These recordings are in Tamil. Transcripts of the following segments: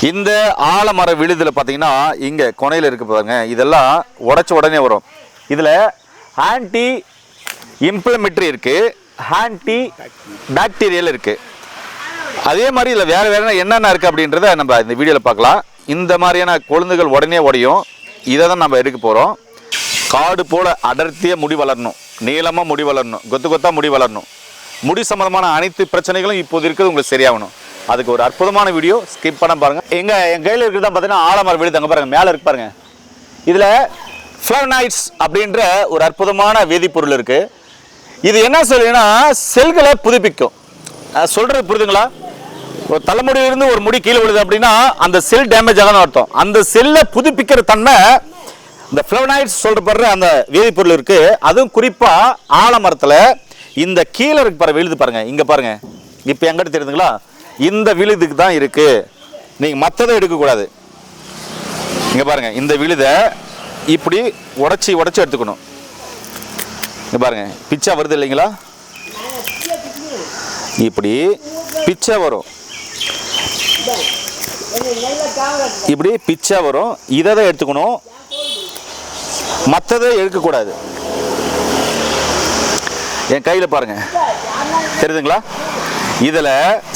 இந்த ஆலமர விழுதுல பார்த்தீங்கன்னா இங்கே கொனையில் இருக்கு பாருங்க, இதெல்லாம் உடச்ச உடனே வரும். இதில் ஆன்டி இம்ப்ளமெட்ரி இருக்குது, ஆன்டி பாக்டீரியல் இருக்குது. அதே மாதிரி இதில் வேறு வேறு என்னென்ன இருக்குது அப்படின்றத நம்ம இந்த வீடியோவில் பார்க்கலாம். இந்த மாதிரியான கொழுந்துகள் உடனே உடையும். இதை தான் நம்ம எடுக்க போகிறோம். காடு போல் அடர்த்தியாக முடி வளரணும், நீளமாக முடி வளரணும், கொத்து கொத்தாக முடி வளரணும். முடி சம்மந்தமான அனைத்து பிரச்சனைகளும் இப்போது இருக்கிறது உங்களுக்கு சரியாகணும். அதுக்கு ஒரு அற்புதமான வீடியோ, ஸ்கிப் பண்ண பாருங்கள். என் கையில் இருக்கிறது தான் பார்த்தீங்கன்னா ஆலமர விழுது. அங்கே பாருங்கள், மேலே இருக்கு பாருங்கள். இதில் ஃப்ளவனாய்ட்ஸ் அப்படின்ற ஒரு அற்புதமான வேதிப்பொருள் இருக்குது. இது என்ன சொல்லுன்னா செல்களை புதுப்பிக்கும். சொல்கிறது புரியுதுங்களா? ஒரு தலைமுடியிலிருந்து ஒரு முடி கீழே விழுது அப்படின்னா அந்த செல் டேமேஜ் ஆகணும்னு அர்த்தம். அந்த செல்லை புதுப்பிக்கிற தன்மை இந்த ஃப்ளவனாய்ட்ஸ் சொல்றப்படுற அந்த வேதிப்பொருள் இருக்கு. அதுவும் குறிப்பாக ஆலமரத்தில் இந்த கீழே இருக்கு பாருங்க, விழுது பாருங்க, இங்கே பாருங்க. இப்போ எங்கிட்ட தெரியுதுங்களா? இந்த விழுதுக்கு தான் இருக்கு. நீங்கள் மற்றதை எடுக்கக்கூடாது. இங்கே பாருங்க, இந்த விழுதை இப்படி உடச்சி எடுத்துக்கணும். இங்கே பாருங்க, பிச்சா வருது இல்லைங்களா? இப்படி பிச்சை வரும், இப்படி பிச்சை வரும். இதை தான் எடுத்துக்கணும், மற்றதை எடுக்கக்கூடாது. என் கையில் பாருங்க, தெரியுதுங்களா? இதில்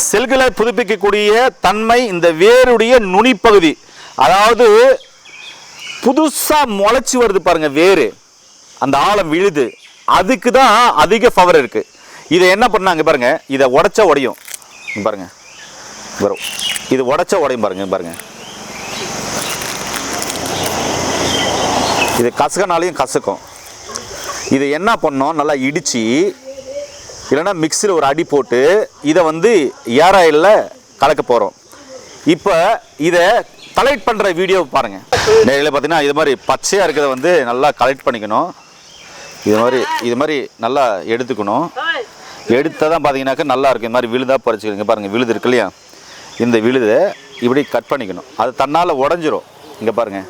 செல்களை புதுப்பிக்கக்கூடிய தன்மை இந்த வேருடைய நுனிப்பகுதி, அதாவது புதுசாக முளைச்சி வருது பாருங்க வேறு, அந்த ஆழம் விழுது, அதுக்கு தான் அதிக பவர் இருக்கு. இதை என்ன பண்ணாங்க பாருங்க, இதை உடைச்சா உடையும் பாருங்க, வரும். இது உடைச்சா உடையும் பாருங்க, பாருங்க. இது கசகனாலையும் கசக்கும். இது என்ன பண்ணோம், நல்லா இடித்து இல்லைன்னா மிக்சியில் ஒரு அடி போட்டு இதை வந்து ஏர் ஆயிலில் கலக்க போகிறோம். இப்போ இதை கலெக்ட் பண்ணுற வீடியோ பாருங்கள். நேரில் பார்த்தீங்கன்னா இது மாதிரி பச்சையாக இருக்கிறத வந்து நல்லா கலெக்ட் பண்ணிக்கணும். இது மாதிரி நல்லா எடுத்துக்கணும். எடுத்தால் தான் பார்த்தீங்கன்னாக்கா நல்லா இருக்கும். இது மாதிரி விழுதாக பறிச்சுக்கிறீங்க பாருங்கள், விழுது இருக்கு இல்லையா? இந்த விழுதை இப்படி கட் பண்ணிக்கணும். அது தன்னால் உடஞ்சிரும். இங்கே பாருங்கள்,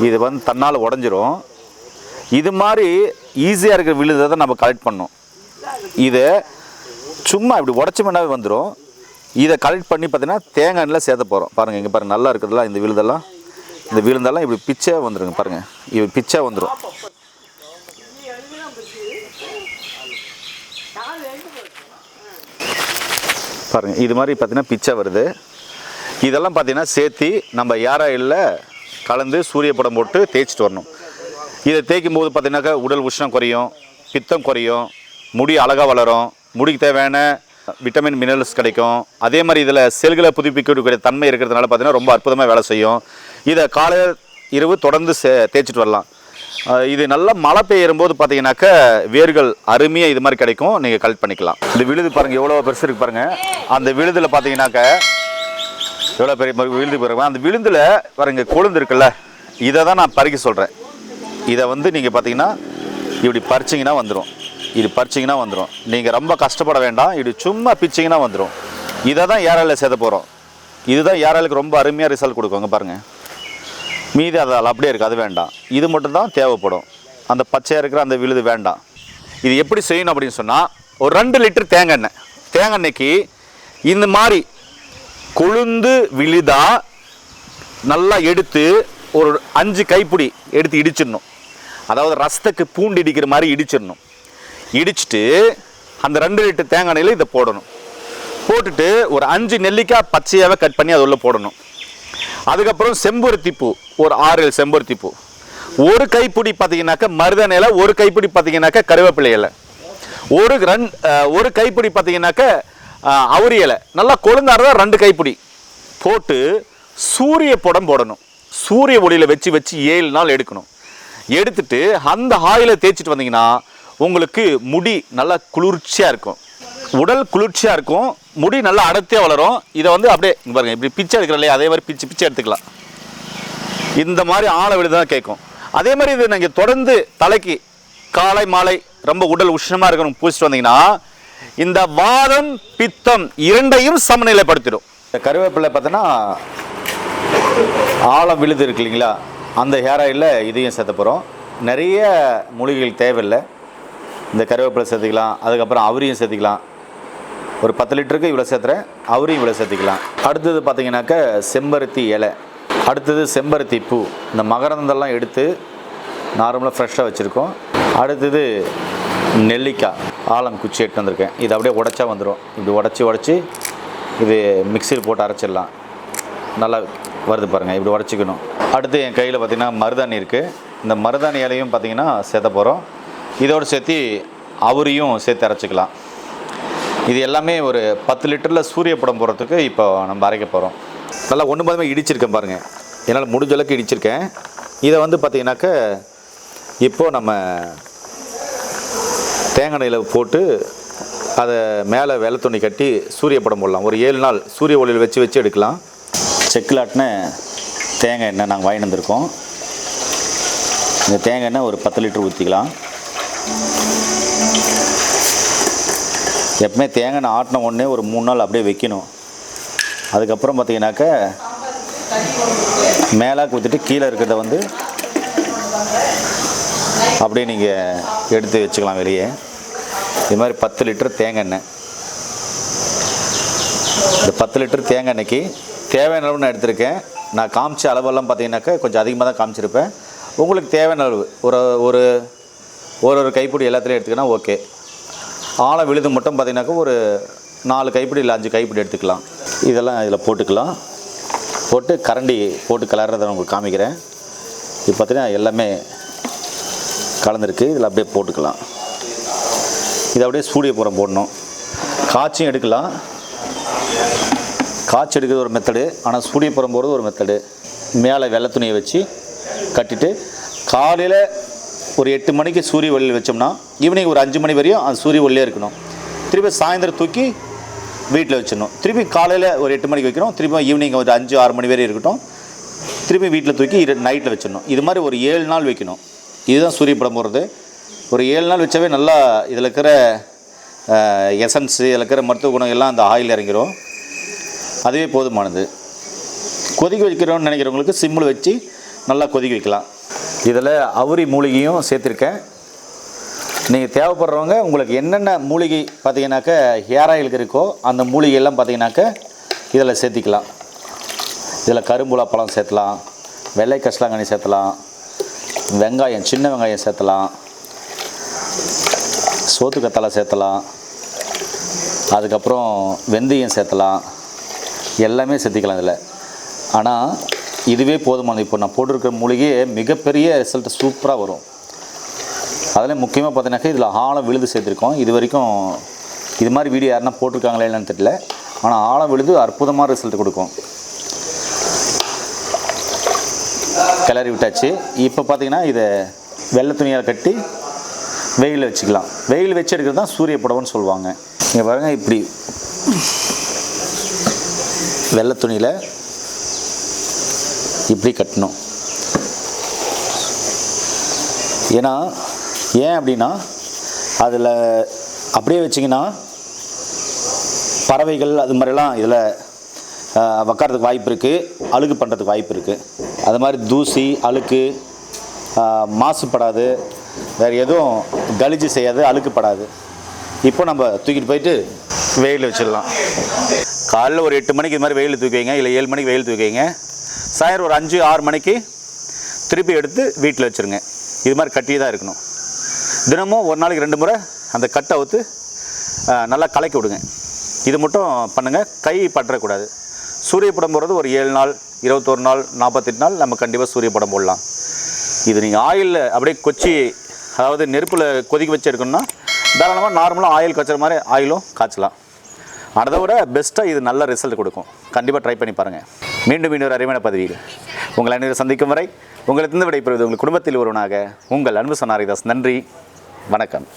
இது வந்து தன்னால் உடஞ்சிரும். இது மாதிரி ஈஸியாக இருக்கிற விழுதை தான் நம்ம கலெக்ட் பண்ணோம். இதை சும்மா இப்படி உடச்சோம்னாவே வந்துடும். இதை கலெக்ட் பண்ணி பார்த்தீங்கன்னா தேங்காய் எண்ணெயில் சேர்த்த போகிறோம். பாருங்கள், இங்கே பாருங்கள், நல்லா இருக்குதுல்ல இந்த விழுதெல்லாம் இப்படி பிச்சை வந்துடுங்க பாருங்கள், இப்படி பிச்சை வந்துடும். பாருங்கள், இது மாதிரி பார்த்தீங்கன்னா பிச்சை வருது. இதெல்லாம் பார்த்தீங்கன்னா சேர்த்து நம்ம யாராயில் கலந்து சூரிய படம் போட்டு தேய்ச்சிட்டு வரணும். இதை தேய்க்கும் போது பார்த்தீங்கன்னாக்கா உடல் உஷ்ணம் குறையும், பித்தம் குறையும், முடி அழகாக வளரும், முடிக்கு தேவையான விட்டமின் மினரல்ஸ் கிடைக்கும். அதே மாதிரி இதில் செல்களை புதுப்பிக்கக்கூடிய தன்மை இருக்கிறதுனால பார்த்தீங்கன்னா ரொம்ப அற்புதமாக வேலை செய்யும். இதை காலையில் இரவு தொடர்ந்து தேய்ச்சிட்டு வரலாம். இது நல்லா மழை பெய்யும்போது பார்த்தீங்கன்னாக்கா வேர்கள் அருமையாக இது மாதிரி கிடைக்கும், நீங்கள் கலெக்ட் பண்ணிக்கலாம். இந்த விழுது பாருங்கள் எவ்வளோ பெருசு இருக்குது பாருங்கள். அந்த விழுதில் பார்த்தீங்கன்னாக்கா எவ்வளோ பெரிய விழுது பாருங்க. அந்த விழுந்தில் பாருங்க கொழுந்து இருக்குல்ல, இதை தான் நான் பறிக்க சொல்கிறேன். இதை வந்து நீங்கள் பார்த்தீங்கன்னா இப்படி பறிச்சிங்கன்னா வந்துடும். இது பறிச்சிங்கன்னா வந்துடும். நீங்கள் ரொம்ப கஷ்டப்பட வேண்டாம். இது சும்மா பிச்சிங்கன்னா வந்துடும். இதை தான் ஏராயில் சேர்த்த போகிறோம். இதுதான் ஏராலுக்கு ரொம்ப அருமையாக ரிசல்ட் கொடுக்குங்க பாருங்கள். மீதி அதில் அப்படியே இருக்குது, அது வேண்டாம். இது மட்டும்தான் தேவைப்படும். அந்த பச்சையாக இருக்கிற அந்த விழுது வேண்டாம். இது எப்படி செய்யணும் அப்படின்னு சொன்னால், ஒரு 2 லிட்டர் தேங்காய் எண்ணெய்க்கு இந்த மாதிரி கொழுந்து விழுதா நல்லா எடுத்து ஒரு 5 கைப்பிடி எடுத்து இடிச்சிடணும். அதாவது ரசத்துக்கு பூண்டு இடிக்கிற மாதிரி இடிச்சிடணும். இடிச்சுட்டு அந்த 2 லிட்டர் தேங்காய் எண்ணெயில் இதை போடணும். போட்டுட்டு ஒரு 5 நெல்லிக்காய் பச்சையாகவே கட் பண்ணி அது உள்ள போடணும். அதுக்கப்புறம் செம்பருத்தி பூ ஒரு 6 செம்பருத்தி பூ, ஒரு கைப்பிடி பார்த்தீங்கன்னாக்கா மருதாணி இலை, ஒரு கைப்பிடி பார்த்தீங்கன்னாக்கா கருவேப்பிலை இலை, ஒரு கைப்பிடி பார்த்தீங்கன்னாக்கா அவுரி இலை, நல்லா கொழுந்தாரதான் 2 கைப்பிடி போட்டு சூரிய படம் போடணும். சூரிய ஒளியில் வச்சு 7 நாள் எடுக்கணும். எடுத்துட்டு அந்த ஆயிலை தேய்ச்சிட்டு வந்தீங்கன்னா உங்களுக்கு முடி நல்லா குளிர்ச்சியாக இருக்கும், உடல் குளிர்ச்சியாக இருக்கும், முடி நல்லா அடர்த்தியாக வளரும். இதை வந்து அப்படியே பாருங்கள், இப்படி பிச்சை எடுக்கிற இல்லையா, அதே மாதிரி பிச்சை எடுத்துக்கலாம். இந்த மாதிரி ஆழ விழுது தான் கேட்கும். அதே மாதிரி இது நீங்கள் தொடர்ந்து தலைக்கு காலை மாலை ரொம்ப உடல் உஷ்ணமாக இருக்கணும் பூசிட்டு வந்தீங்கன்னா இந்த வாதம் பித்தம் இரண்டையும் சமநிலைப்படுத்திடும். இந்த கருவேப்பிலை பார்த்தோன்னா ஆழம் விழுது இருக்கு இல்லைங்களா, அந்த ஹேர் ஆயிலில் இதையும் சேர்த்த போகிறோம். நிறைய மூலிகைகள் தேவையில்லை. இந்த கருவேப்பிலை சேர்த்துக்கலாம், அதுக்கப்புறம் அவரையும் சேர்த்துக்கலாம். ஒரு 10 லிட்டருக்கு இவ்வளோ சேர்த்துறேன், அவரையும் இவ்வளோ சேர்த்துக்கலாம். அடுத்தது பார்த்தீங்கன்னாக்கா செம்பருத்தி இலை, அடுத்தது செம்பருத்தி பூ. இந்த மகரந்தெல்லாம் எடுத்து நார்மலாக ஃப்ரெஷ்ஷாக வச்சுருக்கோம். அடுத்தது நெல்லிக்காய் ஆலம் குச்சி எடுத்து வந்திருக்கேன். இது அப்படியே உடச்சா வந்துடும். இப்படி உடச்சி இது மிக்சியில் போட்டு அரைச்சிடலாம். நல்லா வருது பாருங்கள், இப்படி உடச்சிக்கணும். அடுத்து என் கையில் பார்த்திங்கன்னா மருதாணி இருக்குது. இந்த மருதாணி இலையும் பார்த்திங்கன்னா சேர்த்த போகிறோம். இதோடு சேர்த்து அவரையும் சேர்த்து அரைச்சிக்கலாம். இது எல்லாமே ஒரு 10 லிட்டரில் சூரியப்படம் போடுறதுக்கு இப்போ நம்ம அரைக்க போகிறோம். நல்லா ஒன்று பாதமாக இடிச்சிருக்கேன் பாருங்கள், என்னால் முடிஞ்ச அளவுக்கு இடிச்சிருக்கேன். இதை வந்து பார்த்திங்கனாக்க இப்போது நம்ம தேங்காய் எண்ணெயில் போட்டு அதை மேலே வெள்ளை துணி கட்டி சூரியப்படம் போடலாம். ஒரு 7 நாள் சூரிய ஒளியில் வச்சு எடுக்கலாம். செக்கில் ஆட்டின தேங்காய் எண்ணெய் நாங்கள் வாங்கிட்டு வந்திருக்கோம். இந்த தேங்காய் எண்ணெய் ஒரு 10 லிட்டர் ஊற்றிக்கலாம். எப்பவுமே தேங்காய் எண்ணெய் ஆட்டின உடனே ஒரு 3 நாள் அப்படியே வைக்கணும். அதுக்கப்புறம் பார்த்தீங்கன்னாக்க மேலே ஊற்றிட்டு கீழே இருக்கிறத வந்து அப்படியே நீங்கள் எடுத்து வச்சுக்கலாம் வெளியே. இது மாதிரி 10 லிட்டர் தேங்காய் எண்ணெய். இந்த 10 லிட்டர் தேங்காய் எண்ணெய்க்கு தேவையான அளவு நான் எடுத்திருக்கேன். நான் காமிச்ச அளவெல்லாம் பார்த்தீங்கன்னாக்கா கொஞ்சம் அதிகமாக தான் காமிச்சிருப்பேன். உங்களுக்கு தேவையான அளவு ஒரு கைப்பிடி எல்லாத்துலேயும் எடுத்துக்கினா ஓகே. ஆழம் விழுது மட்டும் பார்த்தீங்கன்னாக்கா ஒரு 4 கைப்பிடி இல்லை 5 கைப்பிடி எடுத்துக்கலாம். இதெல்லாம் இதில் போட்டுக்கலாம். போட்டு கரண்டி போட்டு கலர்றதை நான் உங்களுக்கு காமிக்கிறேன். இது பார்த்தீங்கன்னா எல்லாமே கலந்துருக்கு. இதில் அப்படியே போட்டுக்கலாம். இதை அப்படியே சூரியப்புறம் போடணும். காய்ச்சியும் எடுக்கலாம். காய்ச்சி எடுக்கிறது ஒரு மெத்தடு, ஆனால் சூரியப்புறம் போகிறது ஒரு மெத்தடு. மேலே வெள்ளை துணியை வச்சு கட்டிட்டு காலையில் ஒரு 8 மணிக்கு சூரிய ஒளியில் வச்சோம்னா ஈவினிங் ஒரு 5 மணி வரையும் அந்த சூரிய ஒளியே இருக்கணும். திருப்பி சாயந்தரம் தூக்கி வீட்டில் வச்சிடணும். திருப்பி காலையில் ஒரு 8 மணிக்கு வைக்கணும். திருப்பி ஈவினிங் ஒரு 5-6 மணி வரையும் இருக்கட்டும். திருப்பி வீட்டில் தூக்கி நைட்டில் வச்சிடணும். இது மாதிரி ஒரு 7 நாள் வைக்கணும். இதுதான் சூரியப்படம் போடுறது. ஒரு 7 நாள் வச்சாவே நல்லா இதில் இருக்கிற எசன்ஸு, இதில் இருக்கிற மருத்துவ குணம் எல்லாம் அந்த ஆயில் இறங்கிடும். அதுவே போதுமானது. கொதிக்க வைக்கிறோன்னு நினைக்கிறவங்களுக்கு சிம்மில் வச்சு நல்லா கொதிக்க வைக்கலாம். இதில் அவுரி மூலிகையும் சேர்த்துருக்கேன். நீங்கள் தேவைப்படுறவங்க உங்களுக்கு என்னென்ன மூலிகை பார்த்தீங்கன்னாக்கா ஹேர் ஆயிலுக்கு இருக்கோ அந்த மூலிகையெல்லாம் பார்த்தீங்கன்னாக்கா இதில் சேர்த்திக்கலாம். இதில் கரும்புலா பழம் சேர்த்தலாம், வெள்ளை கஷ்லாங்கண்ணி சேர்த்தலாம், வெங்காயம் சின்ன வெங்காயம் சேர்த்தலாம், சோத்துக்கத்தலை சேர்த்தலாம், அதுக்கப்புறம் வெந்தயம் சேர்த்தலாம். எல்லாமே சேர்த்திக்கலாம் இதில். ஆனால் இதுவே போதுமானது. இப்போ நான் போட்டிருக்கிற மூலிகையே மிகப்பெரிய ரிசல்ட் சூப்பராக வரும். அதில் முக்கியமாக பார்த்தீங்கன்னாக்கா இதில் ஆழம் விழுது சேர்த்துருக்கோம். இது வரைக்கும் இது மாதிரி வீடியோ யாருன்னா போட்டிருக்காங்களே என்னன்னு தெரியல, ஆனால் ஆழம் விழுது அற்புதமான ரிசல்ட் கொடுக்கும். கிளறி விட்டாச்சு. இப்போ பார்த்தீங்கன்னா இதை வெள்ளை துணியால் கட்டி வெயிலில் வச்சுக்கலாம். வெயில் வச்சு எடுக்கிறது தான் சூரிய புடவைன்னு சொல்லுவாங்க. இங்கே பாருங்கள், இப்படி வெள்ளை துணியில் இப்படி கட்டணும். ஏன் அப்படின்னா அதில் அப்படியே வச்சிங்கன்னா பறவைகள் அது மாதிரிலாம் இதில் உக்காரத்துக்கு வாய்ப்பு இருக்குது, அழுக்கு பண்ணுறதுக்கு வாய்ப்பு இருக்குது. அது மாதிரி தூசி அழுக்கு மாசுபடாது, வேறு எதுவும் கலிஜி செய்யாது, அழுக்குப்படாது. இப்போ நம்ம தூக்கிட்டு போயிட்டு வெயிலில் வச்சிடலாம். காலையில் ஒரு 8 மணிக்கு இது மாதிரி வெயில் தூக்கி வைங்க, இல்லை 7 மணிக்கு வெயில் தூக்கி வைங்க. சாயந்தரம் ஒரு 5-6 மணிக்கு திருப்பி எடுத்து வீட்டில் வச்சுருங்க. இது மாதிரி கட்டி தான் இருக்கணும். தினமும் ஒரு நாளைக்கு 2 முறை அந்த கட்டை ஊற்று நல்லா கலக்கி விடுங்க. இது மட்டும் பண்ணுங்கள், கை பற்றக்கூடாது. சூரிய படம் போடுறது ஒரு 7 நாள், 21 நாள், 48 நாள் நம்ம கண்டிப்பாக சூரிய படம் போடலாம். இது நீங்கள் ஆயிலில் அப்படியே கொச்சி, அதாவது நெருப்பில் கொதிக்க வச்சு எடுக்கணும்னா தாராளமாக நார்மலாக ஆயில் காய்ச்சற மாதிரி ஆயிலும் காய்ச்சலாம். அதை விட பெஸ்ட்டாக இது நல்ல ரிசல்ட் கொடுக்கும். கண்டிப்பாக ட்ரை பண்ணி பாருங்கள். மீண்டும் இன்னொரு அருமையான பதவியில் உங்கள் அனைவரும் சந்திக்கும் வரை உங்களிடத்திலிருந்து விடைபெறுவது உங்கள் குடும்பத்தில் ஒருவனாக உங்கள் அன்பு சொன்னாரிதாஸ். நன்றி, வணக்கம்.